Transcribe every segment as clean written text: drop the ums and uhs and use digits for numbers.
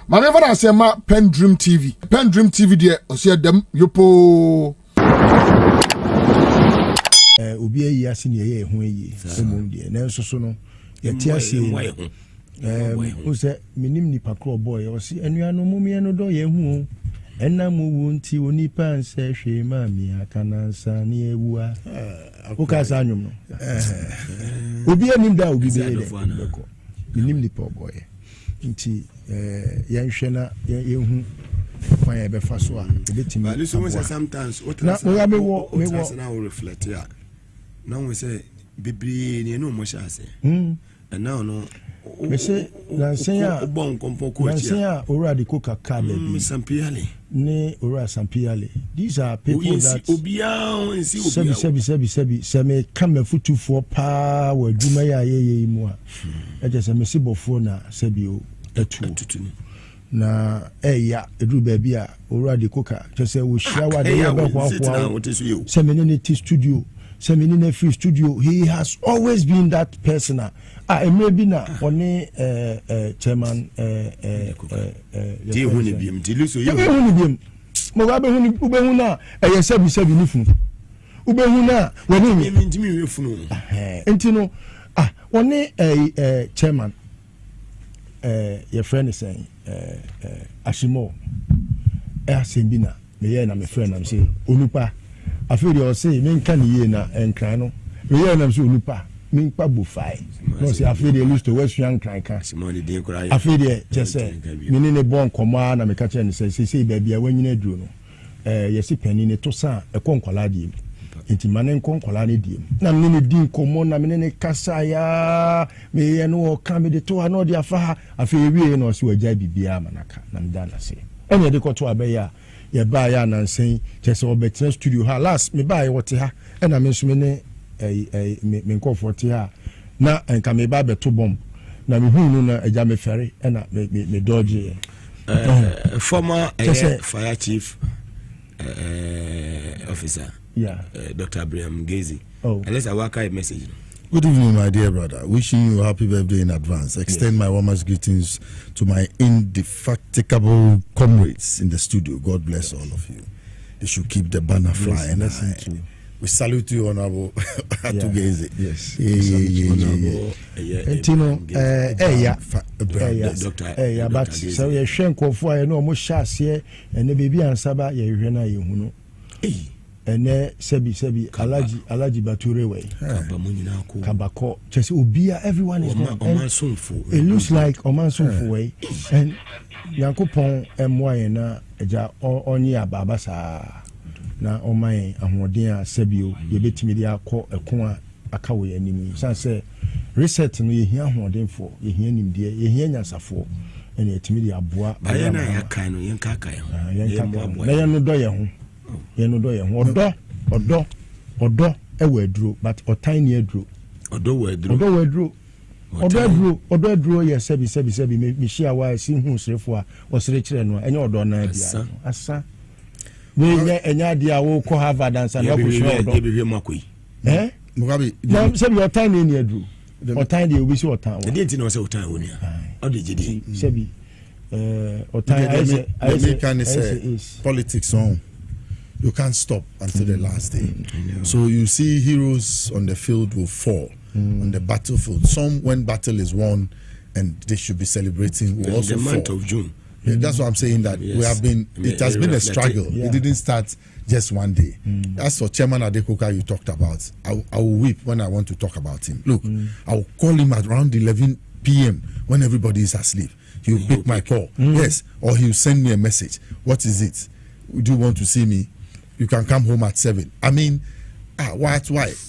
Mame fa say ma PENDREAM TV de o se dem yopo obi ayi ase ne ye ho ayi emom de na nso so no ye ti ase o se minim nipa kro boy o se anuano mumie no do ye hu enna mu wonti onipa nse hwe ma mi akana nsa ne ewua o ka sa anwum no obi anim da obi be de minim nipa boy nti yenhwe na yehu kwa ye be fa so a ebetimi but listen sometimes what na me wo now reflect here now we say bibri ni no mo sha say and now no me say nansia bon kompo ko nansia ora de coca card bi sampiale ne ora sampiale these are people that obia si obia sebi se me kama futufo pa wa dwuma ya ye mu a eje se me sibofo na sebi o etu na ya edru ba bi a ora de coca se wo hia wa de be hwa se me ne ti studio se me ne free studio he has always been that person maybe na oni chairman di huni biem di luso ye huni biem mo ga be huni ube huna ye sebi ni funu ube huna woni mi ntimi we funu enti no oni chairman your friend is saying Ashimo Asimbina me ye na me friend am say onupa afiri o say me nka ni ye na enkran no me ye na say onupa me npa bo fai no say afiri Listowel wesuan kran ka afiri just me ne bon komo na me ka che ni say ba bia wanyina duro no yesi pani ne to sa ekonkola die enti mane nkonkola ne die na me ne din komo na me ne kasa ya me ye no o ka me de to na odi afa afiri wie no so agya bibia manaka na me da na say ene de ko to abeya ye ba ya na nsen chese obetina studio ha last me ba ye wote ha ena me nso me ne me nkofo te ha na enka me ba beto bomb na me hunu na agya me fere ena me dodge former fire chief officer Dr. Abraham Gezi. Unless I work a message. Good evening, my dear brother. Wishing you a happy birthday in advance. Extend my warmest greetings to my indefatigable comrades in the studio. God bless all of you. They should keep the banner flying. We salute you, Honorable Atugeze. Yes. But so you shank for no more shots here, and the baby and Saba, you know. Ene sebi alaji bature way kabako just ubia everyone is it looks like omansunfo way and yankopon emwaye na eja onye ababa sa na oman ahoden a sebio ye betimi dia akọ ekon akawo yanimi sanse reset no ye hia ahodenfo ye hia nimde ye hia nyansafo ene etimi dia aboa aye na yakan no yenka kan na ye no do ye ho yeno do ye odo ewe aduro but otan ne aduro odo aduro ye sebi me hia wa si hu srefo a osre kire no enye odo na bia asa we enya dia wo ko Harvard and san wa ko show odo Mugabe sebi otan ne aduro otan de obi si otan wa de nti na se otan woni a odo jidi sebi otan I can say politics on. You can't stop until the last day. So you see heroes on the field will fall on the battlefield. Some, when battle is won and they should be celebrating, will also the fall. month of June. That's what I'm saying, that we have been, it has been a struggle. It didn't start just one day. As for Chairman Adekoka you talked about, I will weep when I want to talk about him. Look, I will call him at around 11 p.m. when everybody is asleep. He will pick my call. Yes, or he will send me a message. What is it? Do you want to see me? You can come home at 7. I mean, why?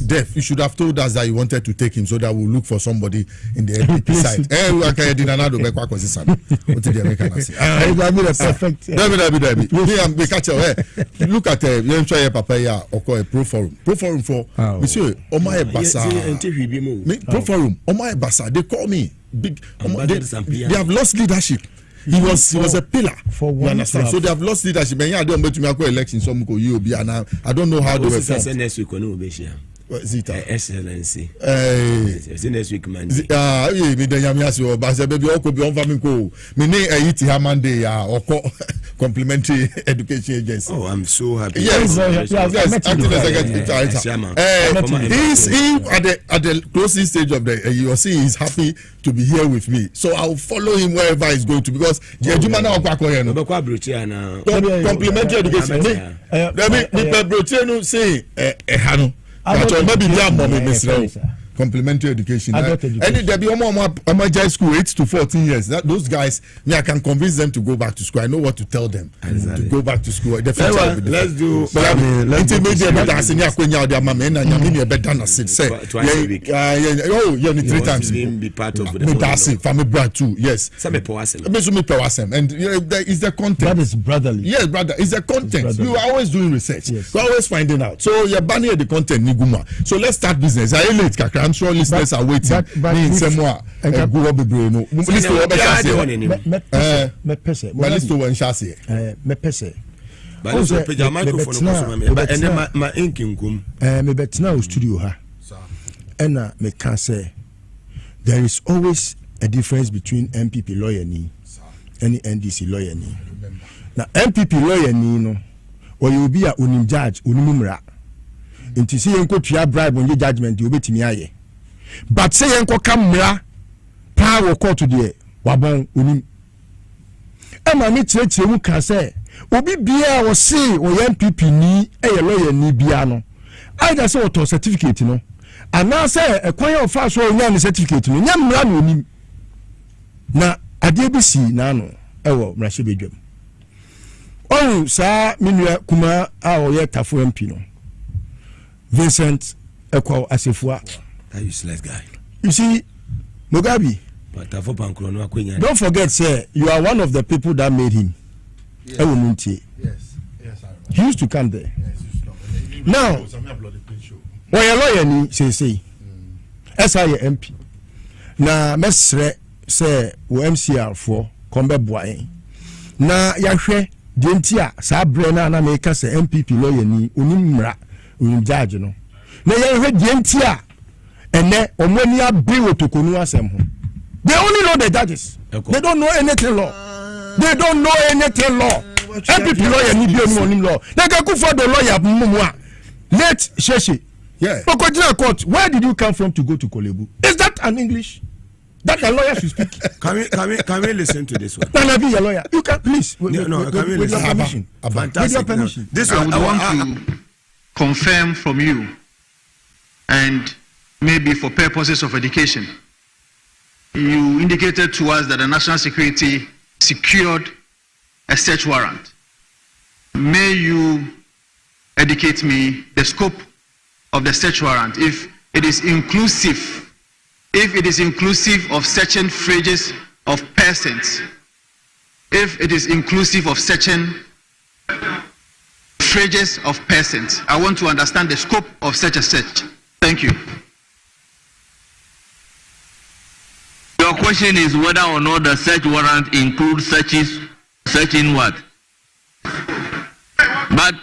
Def, you should have told us that you wanted to take him so that we'll look for somebody in the NPP side. Look at Papaya or Pro Forum. Pro Forum for Monsieur Omae Basa. Pro Forum, Omae Basa. They call me big. They have lost leadership. He was a pillar. For one, you understand? So they have lost leadership. And I don't know how they were formed. Zita. Excellency. See next week, man. Me the yamias yo, but baby oko be on farming ko. Me ne eat Monday oko complimentary education agency. Oh, I'm so happy. Yes. He's at the closing stage of the you see he's happy to be here with me. So I'll follow him wherever he's going to because complimentary education. Me brochure no say ehano. But maybe they are mommy Miss Complementary education. And there be Omaja school 8 to 14 years. Those guys, I can convince them to go back to school. I know what to tell them to go back to school. Let's do. Twice a week. Oh, yeah, 3 times. Be part of the family brand too. Yes. And it's the content. That is brotherly. Yes, brother. It's the content. You are always doing research. Yes. You're always finding out. So you're banning the content, Niguma. So let's start business. I'm sure listeners are waiting. Listowel studio ha. And me can say there is always a difference between NPP lawyer ni and NDC lawyer ni. Now NPP lawyer ni no or you be a unim judge unimumra. Inti si yenko tuya bribe on your judgment you betimi aye. But say yenko kamra power court there wabon unim. Ema me chire mu kan say obi bia wo say o NPP ni eye lawyer ni bia no. Either say auto certificate no. And now say a kwan of fast so nya certificate no. Nya mra no unim. Na ade bi si na no ewo mrahye bedwam. Oh sa minua kuma a o ye tafo MP no. Vincent Assafuah. That useless guy. You see, Mugabe. Don't forget, sir, you are one of the people that made him. Yes. Yes. He used to come there. Yes, now, when a lawyer ni say, SIA MP. Na mesre say wo MCR for kombe boy. Na yahwe dentia sa brena na make say MPP lawyer ni onimra. Judge no na ye hwe dientia ene omoni abi wotokonu asem ho. They only know the judges. They don't know anything law. They don't know anything law. MPP lawyer ni bi onim law. They go for the lawyer mumua. Let Sheshe. Yeah. Okodina court. Where did you come from to go to Kolebu? Is that an English? That a lawyer should speak. Can we listen to this one? Can I be a lawyer? You can please. With your permission. Fantastic. With your permission. This one I want to confirm from you, and maybe for purposes of education, you indicated to us that the national security secured a search warrant. May you educate me the scope of the search warrant, if it is inclusive of searching phrases of persons, if it is inclusive of searching phrases of persons. I want to understand the scope of such a search. Thank you. Your question is whether or not the search warrant includes searching what? But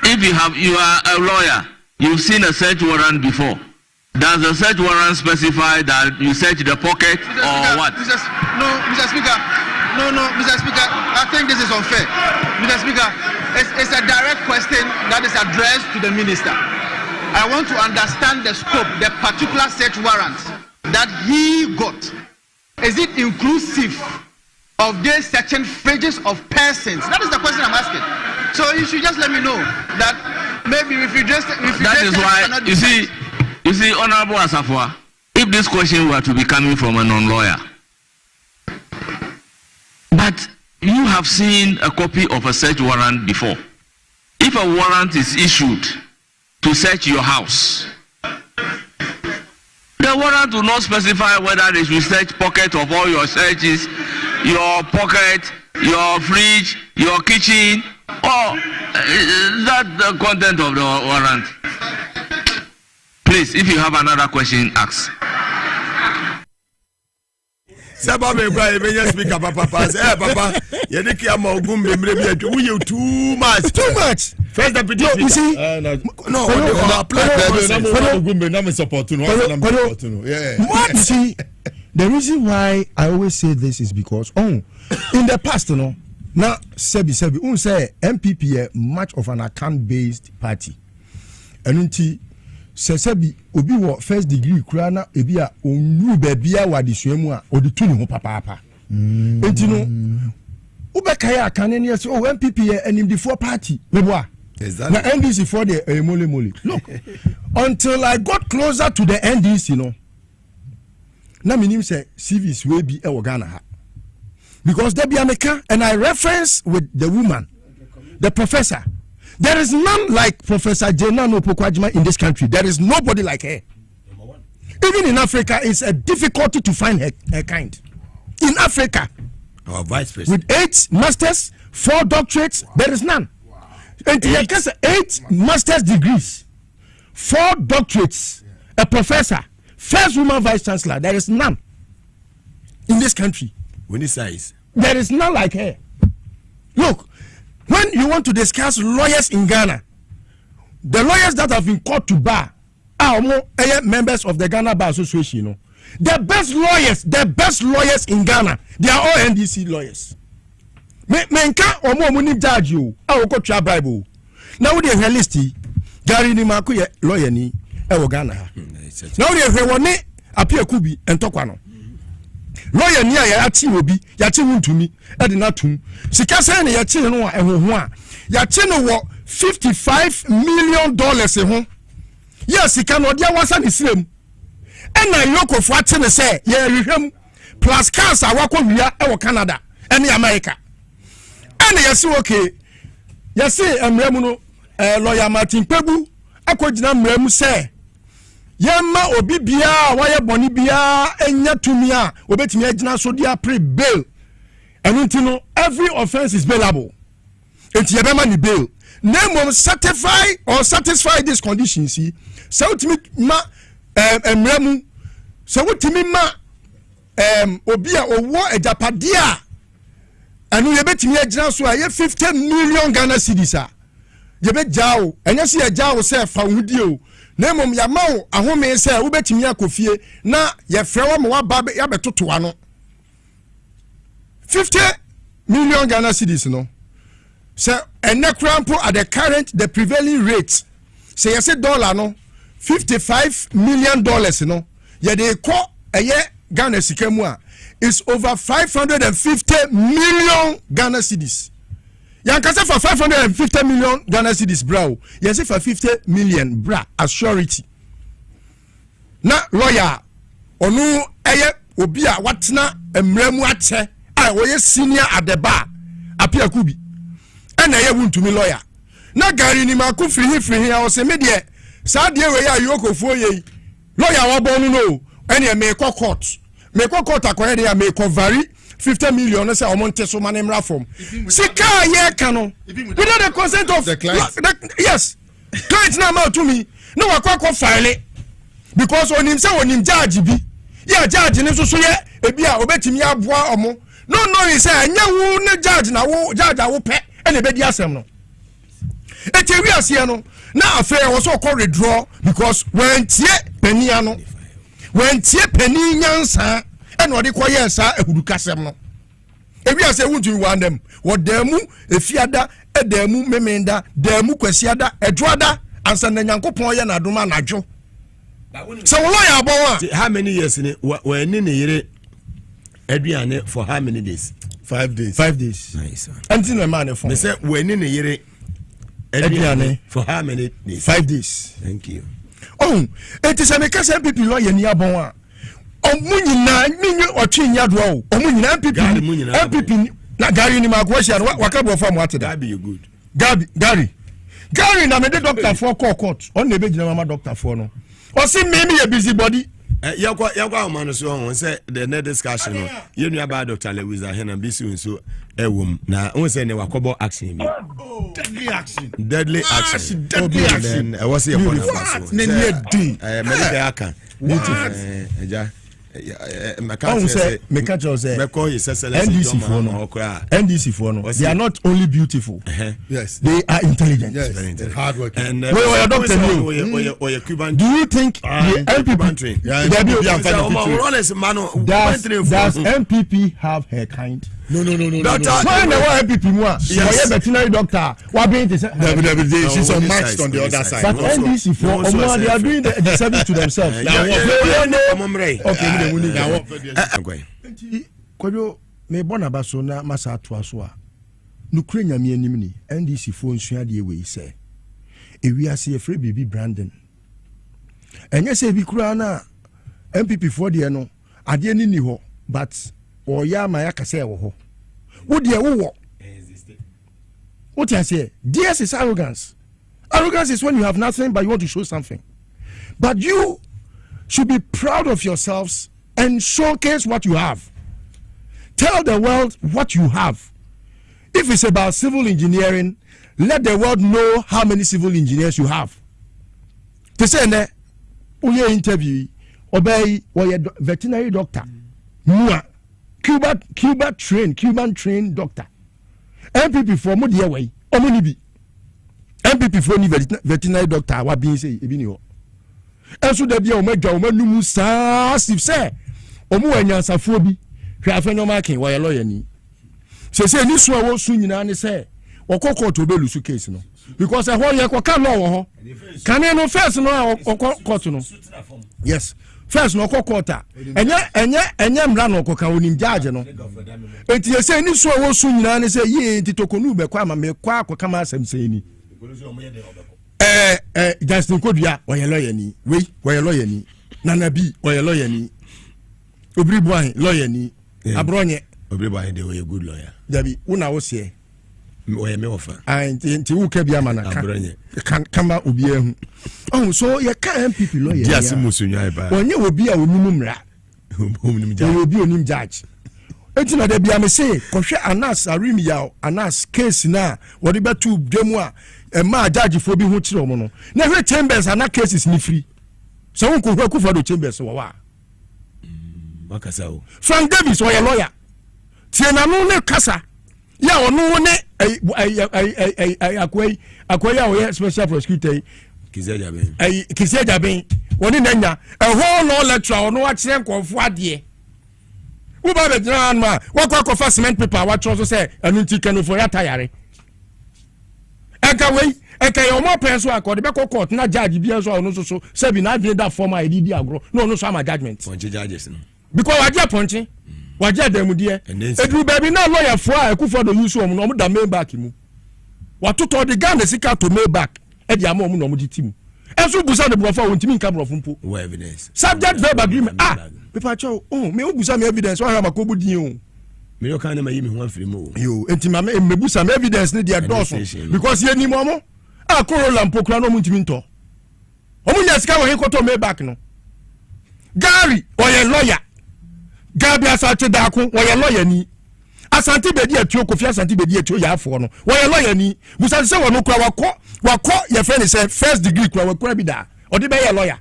if you are a lawyer, you've seen a search warrant before. Does the search warrant specify that you search the pocket or what? Mr. Speaker. I think this is unfair. Mr. Speaker, it's a direct question that is addressed to the minister. I want to understand the scope, the particular search warrant that he got. Is it inclusive of these searching phrases of persons? That is the question I'm asking. So you should just let me know that maybe if you just that is why you see, Honorable Assafuah, if this question were to be coming from a non-lawyer, but you have seen a copy of a search warrant before. If a warrant is issued to search your house, the warrant will not specify whether they should search pocket of all your searches, your pocket, your fridge, your kitchen, or that the content of the warrant. Please, if you have another question, ask. Saba me cry, me speaker, papa. Say, papa, you think you are good, you too much. Too much. First deputy. You see? No, what? See, the reason why I always say this is because, in the past, you know, now, Sebi, say NPP much of an account-based party. And until Sebi, obi wo first degree, krana, ebia, onyu bebia wa disuemu or the tuning ho papa. And you know, Ubekaya can say, NPP and in the four party. Meboa. Exactly. The NDC for the mole. Look, until I got closer to the NDC, you know, now my name say civis will be a Ghana. Because there be America, and I reference with the woman, the professor. There is none like Professor Jena Nopokwajima in this country. There is nobody like her. Even in Africa, it's a difficulty to find her kind. In Africa, our vice president with 8 masters, 4 doctorates, there is none. And 8 master's degrees, 4 doctorates, a professor, first woman vice chancellor. There is none in this country. When he says there is none like her. Look, when you want to discuss lawyers in Ghana, the lawyers that have been called to bar are members of the Ghana Bar Association. You know, the best lawyers in Ghana, they are all NDC lawyers. Menka omo muni judge you. I go to Bible. Now we have listy. Gary ni maku lawyer ni Ghana. Now we have one appear kubi and tokwano. Lawyer ni ya ati obi ya ti wuntumi e de natum. Sika say na ya ti no ho a. Ya ti no wo $55 million ho. Yes, sika no dia wasa ni srem. E na yokofo ati ne say ye rehwem plus cars awakọ wia e wo Canada and America. And yes, okay. Yes, Mremu no lawyer Martin Pebu akogina Mremu say yema obi bia waye boni bia enya tumi a obetimi agina so dia pre bail. And until every offense is bailable. Enti yebema ni bail. Name satisfy these conditions. See, so ultimate ma Mremu so ultimate ma obi a owo ejapadia. And we bet me a so I 50 million Ghana cedis. You bet Jao, and you see a Jao say found you. Name Yamao, a home say, we bet me a coffee. Na ye from what baby yabetuano 50 million Ghana cedis, no. So, and na crampo at the prevailing rate. Say, you say dollar, no. $55 million, no. Ye de call a year Ghana Sikemua. Is over 550 million Ghana cedis. You can say for 550 million Ghana cedis, bro. You say for 50 million, bra, as surety. Na lawyer, onu eye obia watna emremu ache. Oye senior at the bar. Apia kubi. And eye wuntu me lawyer. Na gari ni maku free I was a media. Sa die we ya yoko fo ye. Lawyer wa bonu no. Ene me court. Me court akoye dey me vary 50 million say omonte so man emra from. Sika ye kano. Without the consent of the client. Yes. Client na ma to me. No akwa file because onim say onim judge bi. Yeah, judge ni so ye ebia obetimi aboa omo. No he say anya wu ne judge na wo judge a wo pe ene be di asem no. Eti wi ase no na affair was so call withdraw because when tie pania no when tie pani nyansa ene odi koye sa ehudukasem no. Ewi ase wuntu wan dem wo damu efiada edamu memenda damu kwasiada edwoada ansa na nyankopon ye na adoma nadwo. So lawyer abon how many years in when ni yire aduane for how many days? 5 days. 5 days. Nice. Until the man for. They say when ni yire aduane for how many days? 5 days. Thank you. Oh, it is a because NPP lawyer ni abon a. Omunyina minyu otwi nyado o. Omunyina NPP na Gary ni magwasha wakabo from what that be good. Gary na me the doctor for court. On ne be gina mama doctor for no. O si me a busybody. Yakwa man so on say the net discussion no. You know about Dr. Lewis Ahena bisu so ewom na on say ne wakobo action me. Deadly action. Deadly action. Then I was here for so. Medical Beautiful. Eja NDC for no. They are not only beautiful. Yes. They are intelligent. Yes. And hardworking. And do you think the NPP does NPP have her kind? No. Why the NPP more? Yes. Veterinary doctor. What being she's unmatched on the other side. But NDC for they are doing the service to themselves. Okay. Kodo me bona baso na masa ato aso a nukure nyame anim ni NDC fo nsua de we say ewiase efre bibi branding enye se bi kura na MPP fo de no ade ni ho but oya ma ya kase wo ho wo de wo what I say DS is arrogance is when you have nothing but you want to show something, but you should be proud of yourselves and showcase what you have. Tell the world what you have. If it's about civil engineering, let the world know how many civil engineers you have. To say that we interview obey veterinary doctor, Cuban trained doctor. MPP for mo dear way, omonibi. MPP for ni veterinary doctor what being say ebini. And so there be a major woman sa say omu Assafuah bi hwe afenyo marking wa lawyer ni say ni so wo su nyina ne say okoko to be lusu case no because e ho ye ko ka law wo ho kan no first no court no yes first no court enye mra no ko ka onim judge no enti ye say ni so wo su nyina ne say ye enti tokonu be kwa ma me kwa akoka ma asem say ni Justin Kodua wa lawyer ni we wa lawyer ni Nana B wa lawyer ni Obri boy lawyer ni Abronye Obri boy dey a good lawyer Dabi una wo se we me offer nti wo ka bia mana Abronye kama obi ehu oh so ye ka MPP lawyer ya si musunwa ba onye obi a onum mra obi onim judge enti na da bia me se kohwe Anas Arimia Anas case na wo de betu dwemu a ma judge fo bi hu kire omo no na hwe chambers ana cases ni free so won ko hwe ku for do chambers wo wa makasa o Frank Davis o ye lawyer tie na no ne kasa ya onu ne akwai ya o ye special prosecutor Kizia Ben woni nanya a whole no lecture ono a kire nkonfo ade wo ba be dran ma wo kwa for cement paper wa tro so say anu nti kanu for ya tayare eka yo mo penso akode be court na judge bi enso ono so say bi na adwe da form a di agro no no so am judgment on judges no because waje ponche waje demude edu baby na lawyer for a Akufo do use om no da main back mu watoto the gun the sika to main back e di am om no mo di tim enso busa de brofa won timi nka brofo mpo what evidence subject verb agreement people cho me obusa me evidence wa ma ko budi o me yo kan na mayi me ho afiri mu yo enti ma me busa me evidence ne dia doso because ye ni mo akorola mpokura no muntimi nto omunya sika wo hikoto me back no Gary oye lawyer Gabi Asante Dako oye lawyer ni Asante bedi atio Kofi Asante bedi atio ya afo no oye lawyer ni busa se wo no kura wakọ ye friend say first degree kura wakura bi da odi be ye lawyer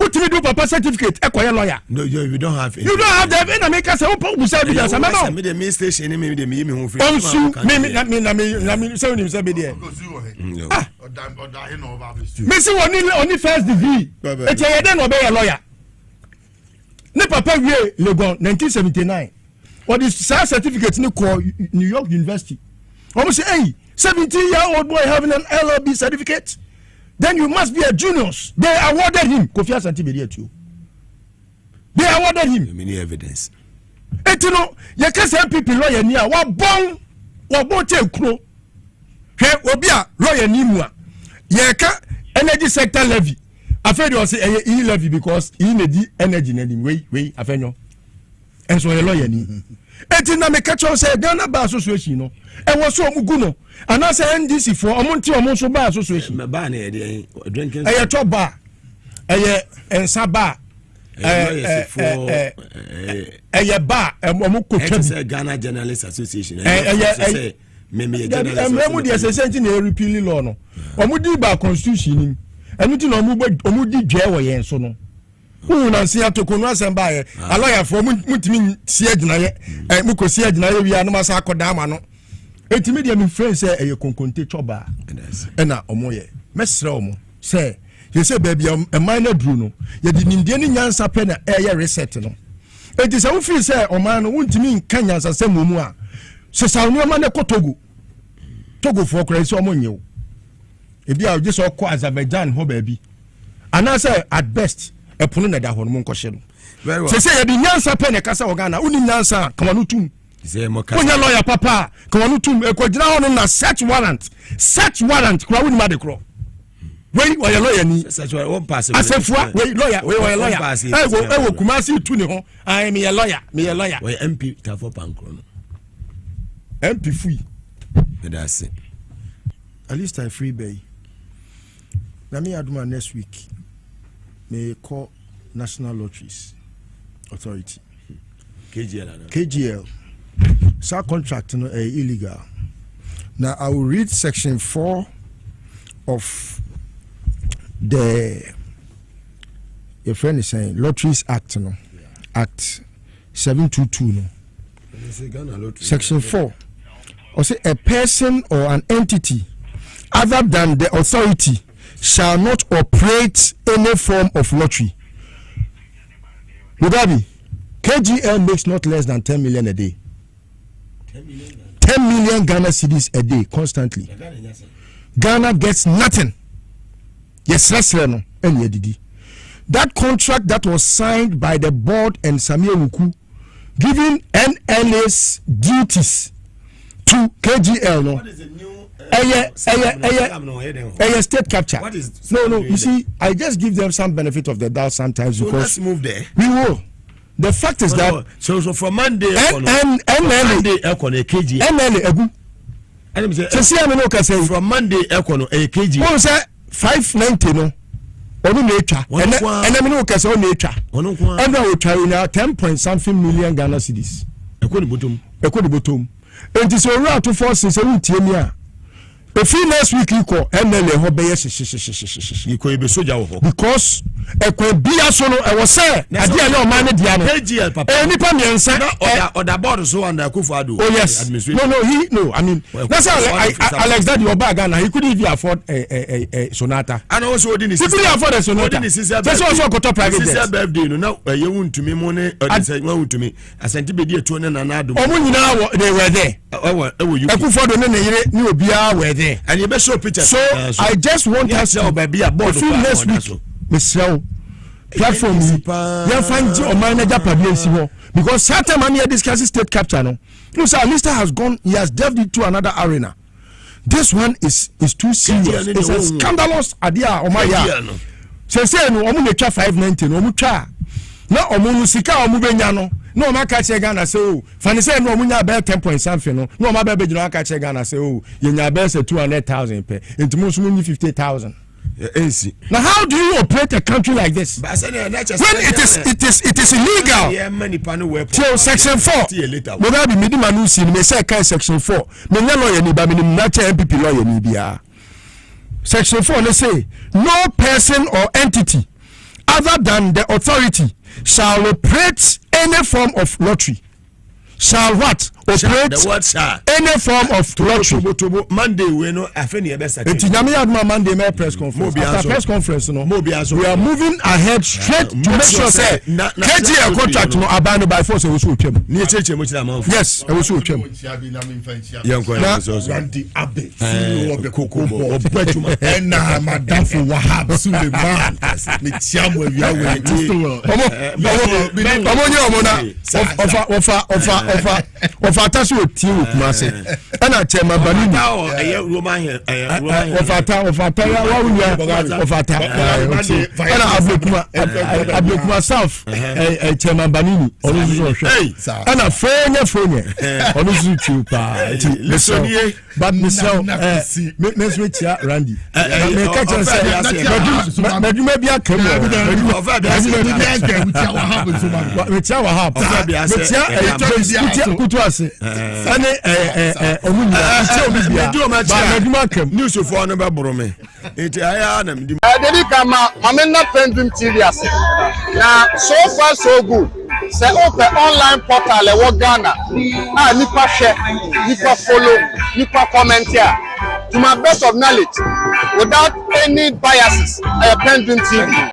utimi do papa certificate e koye lawyer no you don't have that in America say opo busa bi da sama no me the main station me me ho free onsu me say oni say be there me say oni first degree e tie ye den obe ye lawyer ne papa wie Legon 1979 or the certificate ni call New York University almost say hey 17-year-old boy having an LLB certificate then you must be a juniors they awarded him Kofi Asante Bediatu they awarded him many evidence etino ye ka say MPP lawyer ni a wa bon che kro he obi a lawyer ni mu a ye ka energy sector levy afraid you say e levy because he need the energy na dim we afenyo enso ye lawyer ni etina me catch say Ghana Bar Association no e wo so omugu no ana say NDC for omonti omonso Bar Association me ba na ye drinking e ye to bar e ye ensa bar e ye bar omo ko say Ghana Journalists Association say me journalist me dey say something na repeal law no omo di ba constitution ni enu ti na omo di dwe wo yen so no who na see to konu asamba ye a lawyer for mutimi see aginaye muko see aginaye wi anoma sa akoda ama no etimi dia me friend say eye konkonte choba na omoye mesre omo say you say baby a minor dru no ye di nimde ni nyansa pe na eye reset no enti say wo feel say o man no wuntimi nka nyansa say momu a se sa no ma na kotogo togo for kra say omo nyew ebi a just okọ Azerbaijan ho baby ana say at best epono na da ho no mo nkọhye no say ye di nyansa pe na kasa ogana uni nyansa kama no tum onya lawyer papa kama no tum ekogina ho no na search warrant kura woni ma de kro wey wa ya lawyer ni Assafuah wey lawyer wey wa lawyer ewo kumasi tu ni ho I me ya lawyer wey MP tafo pankro no MP free that's it at least I free bay na me aduma next week may call National Lotteries Authority KGL sa contract no illegal. Now I will read section 4 of the your friend is saying Lotteries Act no Act 722 no section 4 or say a person or an entity other than the authority shall not operate any form of lottery. Would that be? KGL makes not less than 10 million a day. 10 million Ghana cedis a day constantly. Ghana gets nothing. Yes, no. That contract that was signed by the board and Samia Wuku giving NLA's duties to KGL. No. What is the new state capture. What is no, you see, I just give them some benefit of the doubt sometimes because let's move there. We will. The fact is that so from Monday NLA from Monday KG. What say 590 no? Onu nature. And me no ka say onu nature. And we try now 10 point something million Ghana cedis. Ekodi bottom. And this around to force say we tie me a. If next week you call NLA ho be you call be soja ho because ekwan bia so no e wo say ade a no man dia no KGL papa nipa miensa or the board so under Akufo-Addo. Oh yes. No, I mean that's Alex Daddy Obaga now he couldn't even afford a Sonata. And also he couldn't afford a Sonata. That's also got private jet. Birthday no now you want to me money or say want to me asenti be dey to na na do. Omo nyina they were there. Akufo-Addo ne yire ni obia were there. And you be show picture. So I just want us to be a board next week. Michelle platform you find your manager public because certain money discussing state capture no. You say Lista has gone, he has delved into another arena. This one is too serious. It's a scandalous idea. Oh my God. Say no omu twa 590 no omu twa na omu no sika omu benya no no omu aka che Ghana say o fani say no omu nya be 10 point something no no omu be jino aka che Ghana say o ye nya be say 200,000 pe enti mo so mo 50,000. Now how do you operate a country like this when it is illegal? So section 4 we will be midima no see me say kan section 4 me nya lawyer ni ba me na NPP lawyer ni bia. Section 4 let's say no person or entity other than the authority shall operate any form of lottery. Shall what? Operate any form of lottery. Monday we know afeni ebesa. Enti nyame aduma Monday me press conference. After press conference no. We are moving ahead straight to make sure say KGL contract no abandon by force we so twem. Ni echeche mo chira man. Yes, we so twem. Randy Abe, CEO of the Kokobo, Obetuma, and Madam for Wahab Suleiman. Me chiamo we are with Listowel. Of attach with tea with Marcy. And I tell my banana. Of I block myself. I tell my banana. And I phone on his YouTube. But Miss Miss Randy. You may be a camera. Kutu ase me ane omunya se obi bia ba meduma kam news for no be boro me enti aya na mdim dedi kama mamena pending TV ase na so far so good say open online portal e wo Ghana nipa share nipa follow nipa comment here to my best of knowledge without any biases pending TV